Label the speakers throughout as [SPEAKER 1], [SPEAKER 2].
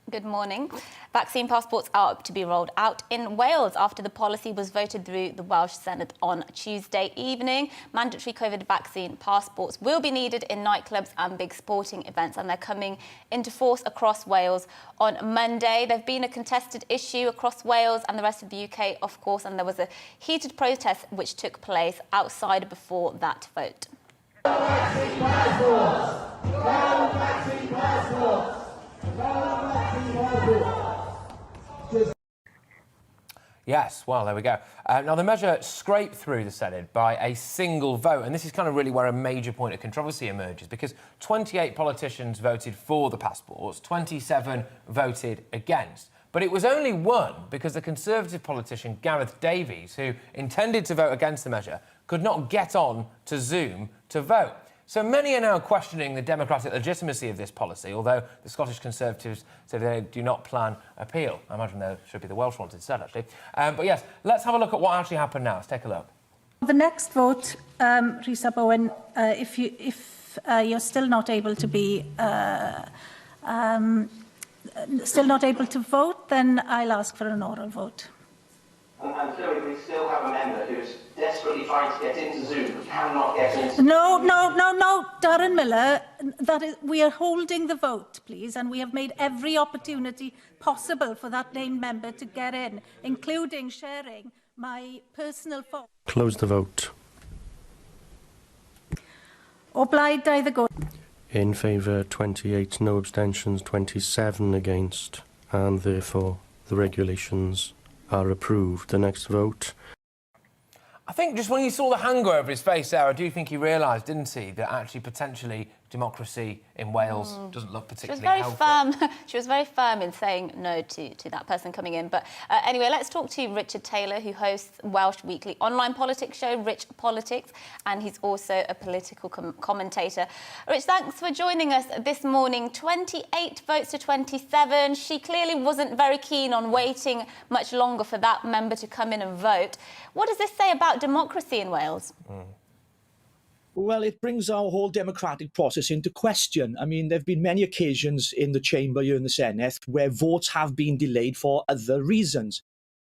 [SPEAKER 1] Good morning. Vaccine passports are to be rolled out in Wales after the policy was voted through the Welsh Senate on Tuesday evening. Mandatory COVID vaccine passports will be needed in nightclubs and big sporting events, and they're coming into force across Wales on Monday. There's been a contested issue across Wales and the rest of the UK, of course, and there was a heated protest which took place outside before that vote.
[SPEAKER 2] Vaccine passports! No vaccine passports!
[SPEAKER 3] Yes, well, there we go. Now, the measure scraped through the Senate by a single vote, and this is kind of really where a major point of controversy emerges, because 28 politicians voted for the passports, 27 voted against. But it was only one because the Conservative politician Gareth Davies, who intended to vote against the measure, could not get on to Zoom to vote. So many are now questioning the democratic legitimacy of this policy, although the Scottish Conservatives say they do not plan appeal. I imagine there should be the Welsh ones instead, actually. But yes, let's have a look at what actually happened now. Let's take a look.
[SPEAKER 4] The next vote, Rhys Bowen, if you're still not able to be still not able to vote, then I'll ask for an oral vote.
[SPEAKER 5] And Chloe, we still have a member who's desperately trying to get into Zoom but cannot get into...
[SPEAKER 4] No, Darren Miller, we are holding the vote, please, and we have made every opportunity possible for that named member to get in, including sharing my personal phone.
[SPEAKER 6] Close the vote.
[SPEAKER 4] O Blaid, either go.
[SPEAKER 6] In favour 28, no abstentions, 27 against, and therefore the regulations are approved. The next vote.
[SPEAKER 3] I think just when you saw the hunger over his face there, I do think he realised, didn't he, that actually potentially democracy in Wales doesn't look particularly healthy.
[SPEAKER 1] She was very firm in saying no to that person coming in. But anyway, let's talk to Richard Taylor, who hosts Welsh weekly online politics show, Rich Politics, and he's also a political commentator. Rich, thanks for joining us this morning. 28 votes to 27. She clearly wasn't very keen on waiting much longer for that member to come in and vote. What does this say about democracy in Wales?
[SPEAKER 7] Well, it brings our whole democratic process into question. I mean, there have been many occasions in the chamber here in the Senedd where votes have been delayed for other reasons.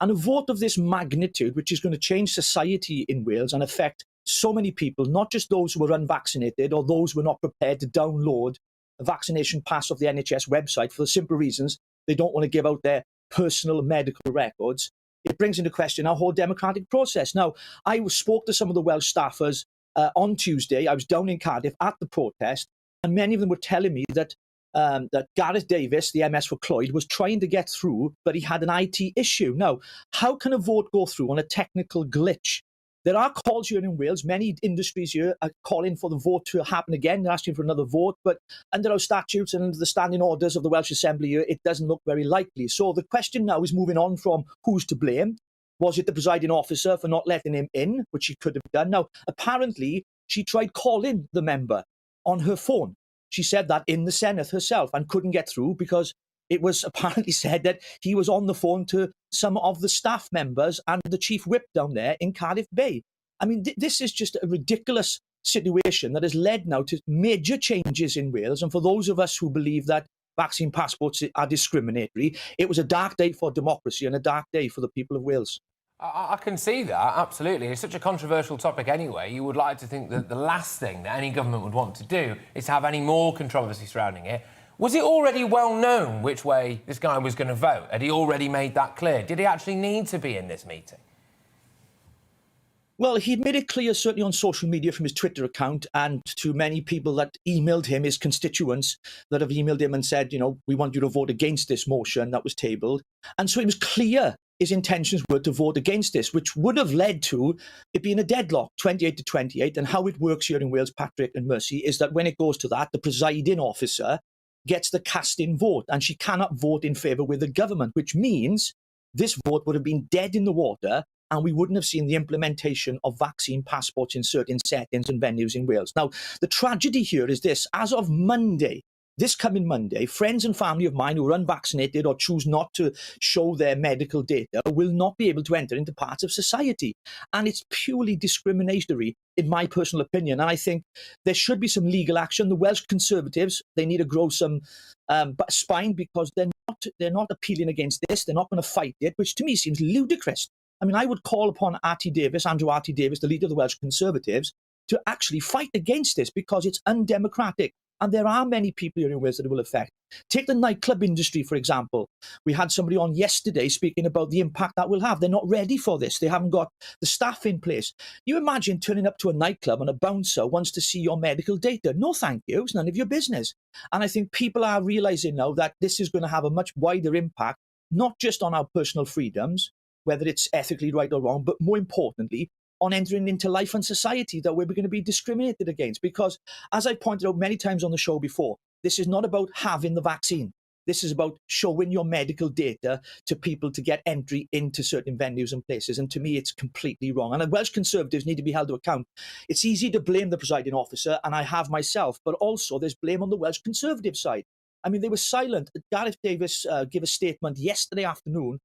[SPEAKER 7] And a vote of this magnitude, which is going to change society in Wales and affect so many people, not just those who are unvaccinated or those who are not prepared to download a vaccination pass off the NHS website for the simple reasons they don't want to give out their personal medical records, it brings into question our whole democratic process. Now, I spoke to some of the Welsh staffers on Tuesday. I was down in Cardiff at the protest, and many of them were telling me that that Gareth Davies, the MS for Clwyd, was trying to get through, but he had an IT issue. Now, how can a vote go through on a technical glitch? There are calls here in Wales. Many industries here are calling for the vote to happen again. They're asking for another vote, but under our statutes and under the standing orders of the Welsh Assembly here, it doesn't look very likely. So the question now is moving on from who's to blame. Was it the presiding officer for not letting him in, which she could have done? Now, apparently, she tried calling the member on her phone. She said that in the Senedd herself and couldn't get through because it was apparently said that he was on the phone to some of the staff members and the chief whip down there in Cardiff Bay. I mean, this is just a ridiculous situation that has led now to major changes in Wales. And for those of us who believe that vaccine passports are discriminatory, it was a dark day for democracy and a dark day for the people of Wales.
[SPEAKER 3] I can see that, absolutely. It's such a controversial topic anyway. You would like to think that the last thing that any government would want to do is to have any more controversy surrounding it. Was it already well known which way this guy was going to vote? Had he already made that clear? Did he actually need to be in this meeting?
[SPEAKER 7] Well, he'd made it clear, certainly on social media from his Twitter account and to many people that emailed him, his constituents that have emailed him and said, you know, we want you to vote against this motion that was tabled. And so it was clear his intentions were to vote against this, which would have led to it being a deadlock, 28 to 28. And how it works here in Wales, Patrick and Mercy, is that when it goes to that, the presiding officer gets the casting vote, and she cannot vote in favour with the government, which means this vote would have been dead in the water and we wouldn't have seen the implementation of vaccine passports in certain settings and venues in Wales. Now, the tragedy here is this. As of Monday, this coming Monday, friends and family of mine who are unvaccinated or choose not to show their medical data will not be able to enter into parts of society. And it's purely discriminatory, in my personal opinion. And I think there should be some legal action. The Welsh Conservatives, they need to grow some spine because they're they're not appealing against this. They're not going to fight it, which to me seems ludicrous. I mean, I would call upon Andrew R.T. Davies, the leader of the Welsh Conservatives, to actually fight against this because it's undemocratic. And there are many people here in Wales that it will affect. Take the nightclub industry, for example. We had somebody on yesterday speaking about the impact that will have. They're not ready for this. They haven't got the staff in place. You imagine turning up to a nightclub and a bouncer wants to see your medical data. No, thank you. It's none of your business. And I think people are realising now that this is going to have a much wider impact, not just on our personal freedoms, whether it's ethically right or wrong, but more importantly, on entering into life and society that we're going to be discriminated against. Because, as I pointed out many times on the show before, this is not about having the vaccine. This is about showing your medical data to people to get entry into certain venues and places. And to me, it's completely wrong. And the Welsh Conservatives need to be held to account. It's easy to blame the presiding officer, and I have myself, but also there's blame on the Welsh Conservative side. I mean, they were silent. Gareth Davies gave a statement yesterday afternoon,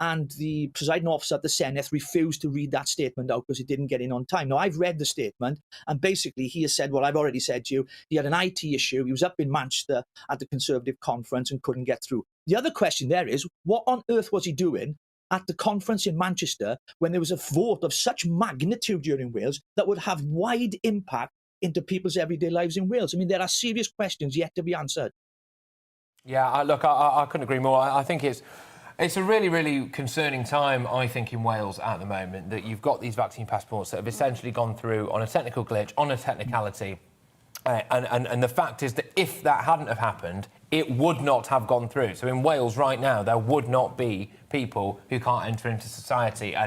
[SPEAKER 7] and the presiding officer at the Senedd refused to read that statement out because he didn't get in on time. Now, I've read the statement, and basically he has said, well, I've already said to you, he had an IT issue. He was up in Manchester at the Conservative conference and couldn't get through. The other question there is, what on earth was he doing at the conference in Manchester when there was a vote of such magnitude here in Wales that would have wide impact into people's everyday lives in Wales? I mean, there are serious questions yet to be answered.
[SPEAKER 3] Yeah, I couldn't agree more. I think it's a really, really concerning time, I think, in Wales at the moment, that you've got these vaccine passports that have essentially gone through on a technical glitch, on a technicality. And the fact is that if that hadn't have happened, it would not have gone through. So in Wales right now, there would not be people who can't enter into society. And